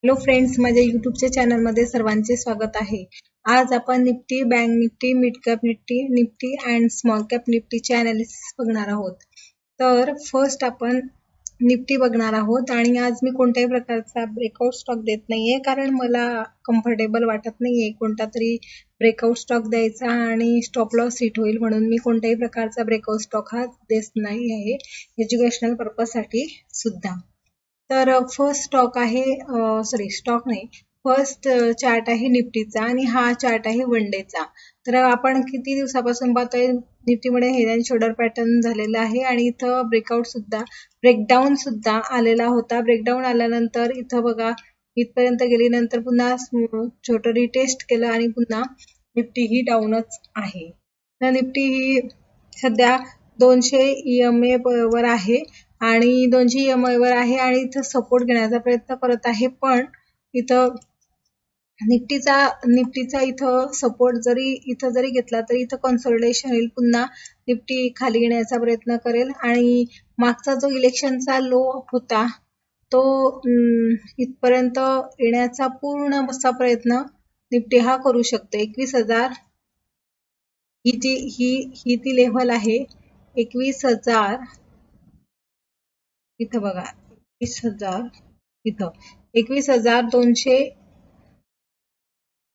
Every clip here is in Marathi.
हॅलो फ्रेंड्स, माझ्या यूट्यूबच्या चॅनलमध्ये सर्वांचे स्वागत आहे. आज आपण Nifty, bank Nifty, mid cap Nifty, Nifty and small cap निफ्टीचे अनालिसिस बघणार आहोत. तर फर्स्ट आपण निफ्टी बघणार आहोत आणि आज मी कोणत्याही प्रकारचा ब्रेकआउट स्टॉक देत नाहीये, कारण मला कम्फर्टेबल वाटत नाहीये कोणता तरी ब्रेकआउट स्टॉक द्यायचा आणि स्टॉप लॉस हिट होईल, म्हणून मी कोणत्याही प्रकारचा ब्रेकआउट स्टॉक हा देत नाही आहे, एज्युकेशनल पर्पजसाठी सुद्धा. तर फर्स्ट स्टॉक आहे स्टॉक नाही, फर्स्ट चार्ट आहे निफ्टीचा आणि हा चार्ट आहे वन डेचा. तर आपण किती दिवसापासून पाहतोय निफ्टीमध्ये हेड अँड शोल्डर पॅटर्न झालेला आहे आणि इथं ब्रेकडाऊन सुद्धा आलेला होता. ब्रेकडाऊन आल्यानंतर इथं बघा इथपर्यंत गेली, नंतर पुन्हा छोटं रिटेस्ट केलं आणि पुन्हा निफ्टी ही डाऊनच आहे. तर निफ्टी ही सध्या 200 EMA वर आहे आणि 200 EMA वर आहे आणि इथं सपोर्ट घेण्याचा प्रयत्न करत आहे, पण इथं निफ्टीचा इथं सपोर्ट जरी घेतला तरी इथं कन्सोलिडेशन होईल, पुन्हा निफ्टी खाली येण्याचा प्रयत्न करेल आणि मागचा जो इलेक्शनचा लो होता तो इथपर्यंत येण्याचा पूर्ण असा प्रयत्न निफ्टी हा करू शकतो. 21,000 ही ती लेव्हल आहे. 21,000 इथं बघा, 21,000 इथं 21,200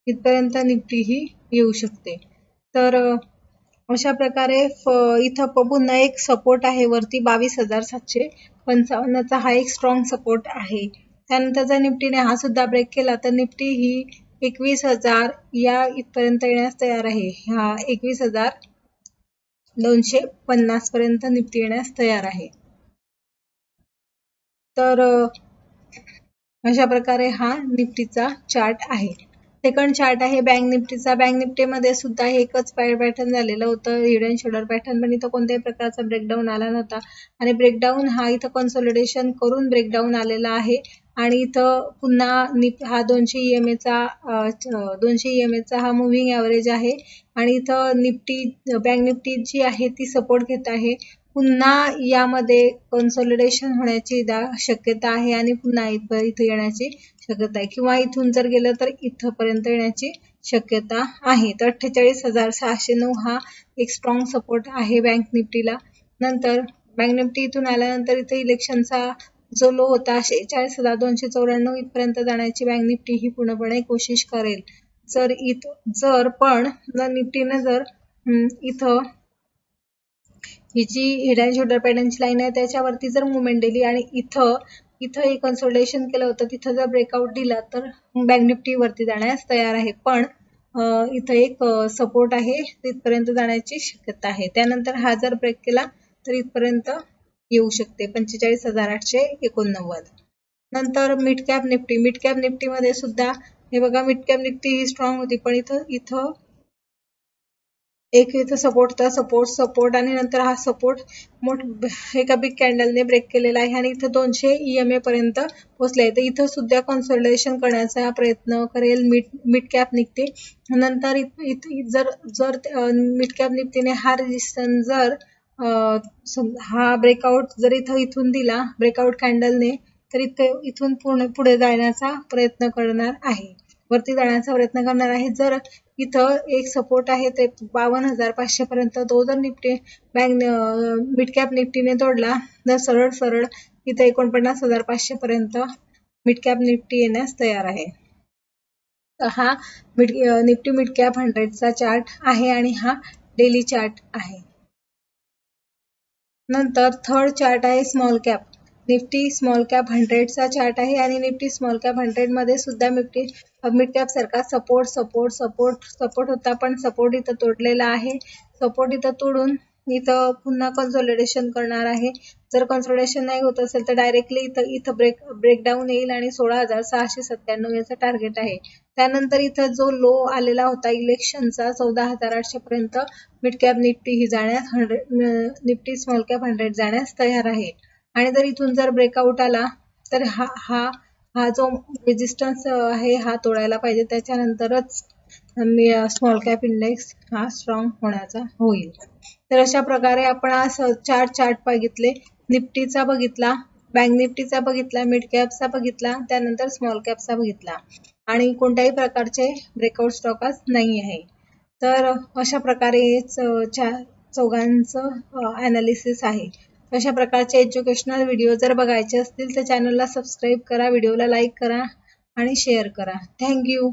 इथपर्यंत निफ्टी ही येऊ शकते. तर अशा प्रकारे इथं पुन्हा एक सपोर्ट आहे वरती 22,755चा हा एक स्ट्रॉंग सपोर्ट आहे. त्यानंतर जर निफ्टीने हा सुद्धा ब्रेक केला तर निफ्टी ही 21,000 या इथपर्यंत येण्यास तयार आहे. हा 21,250 पर्यंत निफ्टी येण्यास तयार आहे. तर अशा प्रकारे हा निफ्टीचा चार्ट आहे. सेकंड चार्ट आहे बँक निफ्टीचा. बँक निफ्टीमध्ये सुद्धा एकच पॅटर्न झालेलं होतं, हेड अँड शोल्डर पॅटर्न, पण इथं कोणत्याही प्रकारचा ब्रेकडाऊन आला नव्हता आणि ब्रेकडाऊन हा इथं कन्सोलिडेशन करून ब्रेकडाऊन आलेला आहे आणि इथं पुन्हा हा 200 EMA हा मुव्हिंग ॲव्हरेज आहे आणि इथं बँक निफ्टी जी आहे ती सपोर्ट घेत आहे. पुन्हा यामध्ये कन्सोलिडेशन होण्याची शक्यता आहे आणि पुन्हा इथं येण्याची शक्यता आहे, किंवा इथून जर गेलं तर इथपर्यंत येण्याची शक्यता आहे. तर 48,609 हा एक स्ट्रॉंग सपोर्ट आहे बँक निफ्टीला. नंतर बँक निफ्टी इथून आल्यानंतर इथे इलेक्शनचा जो लो होता 46,294 इथपर्यंत जाण्याची बँक निफ्टी ही पूर्णपणे कोशिश करेल. निफ्टीने जर इथं ही जी हेड अँड शोल्डर पॅटर्नची लाईन आहे त्याच्यावरती जर मुवमेंट दिली आणि इथं एक कन्सोलिडेशन केलं होतं, तिथं जर ब्रेकआउट दिला तर बँक निफ्टी वरती जाण्यास तयार आहे, पण इथं एक सपोर्ट आहे, तिथपर्यंत जाण्याची शक्यता आहे. त्यानंतर हा जर ब्रेक केला तर इथपर्यंत येऊ शकते 45,889. नंतर मिड कॅप निफ्टीमध्ये सुद्धा हे बघा, मिड कॅप निफ्टी ही स्ट्रॉंग होती, पण इथं इथं सपोर्ट आणि नंतर हा सपोर्ट एका बिग कॅन्डलने ब्रेक केलेला आहे आणि इथं 200 EMA पर्यंत पोहोचले आहे. तर इथं सुद्धा कन्सोलिडेशन करण्याचा प्रयत्न करेल मिड कॅप निफ्टी. नंतर जर मिड कॅप निफ्टीने हा रेजिस्टन्स जर हा ब्रेकआउट जर इथून दिला ब्रेकआउट कॅन्डलने, तर इथून पुढे जाण्याचा प्रयत्न करणार आहे, वरती जाण्याचा प्रयत्न करणार आहे. जर इथं एक सपोर्ट आहे ते 52,500 पर्यंत, तो जर मिड कॅप निफ्टीने तोडला तर सरळ इथं 49,500 पर्यंत मिड कॅप निफ्टी येण्यास तयार आहे. हा निफ्टी मिड कॅप 100चा चार्ट आहे आणि हा डेली चार्ट आहे. नंतर थर्ड चार्ट आहे small cap Nifty small cap 100चा चार्ट आहे आणि निफ्टी स्मॉल कॅप 100 मध्ये सुद्धा मिड कॅप सारखा सपोर्ट होता, पण सपोर्ट इथं तोडलेला आहे. सपोर्ट इथं तोडून इथं पुन्हा कन्सोलिडेशन करणार आहे. जर कन्सोलिडेशन नाही होत असेल तर डायरेक्टली इथं ब्रेकडाऊन येईल आणि 16,697 याचं टार्गेट आहे. त्यानंतर इथं जो लो आलेला होता इलेक्शनचा 14,800 पर्यंत मिड कॅप निफ्टी ही जाण्यास निफ्टी स्मॉल कॅप 100 जाण्यास तयार आहे. आणि जर इथून जर ब्रेकआउट आला तर हा जो रेजिस्टन्स आहे हा तोडायला पाहिजे, त्याच्यानंतरच स्मॉल कॅप इंडेक्स हा स्ट्रॉंग होईल. तर अशा प्रकारे आपण आज चार्ट बघितले. निफ्टीचा बघितला, बँक निफ्टीचा बघितला, मिड कॅपचा बघितला, त्यानंतर स्मॉल कॅपचा बघितला आणि कोणत्याही प्रकारचे ब्रेकआउट स्टॉक आज नाही आहे. तर अशा प्रकारे चौघांचं ॲनालिसिस आहे. अशा प्रकारचे एज्युकेशनल व्हिडिओ जर बघायचे असतील तर चॅनलला सबस्क्राईब करा, व्हिडिओला लाईक करा आणि शेअर करा. थँक्यू.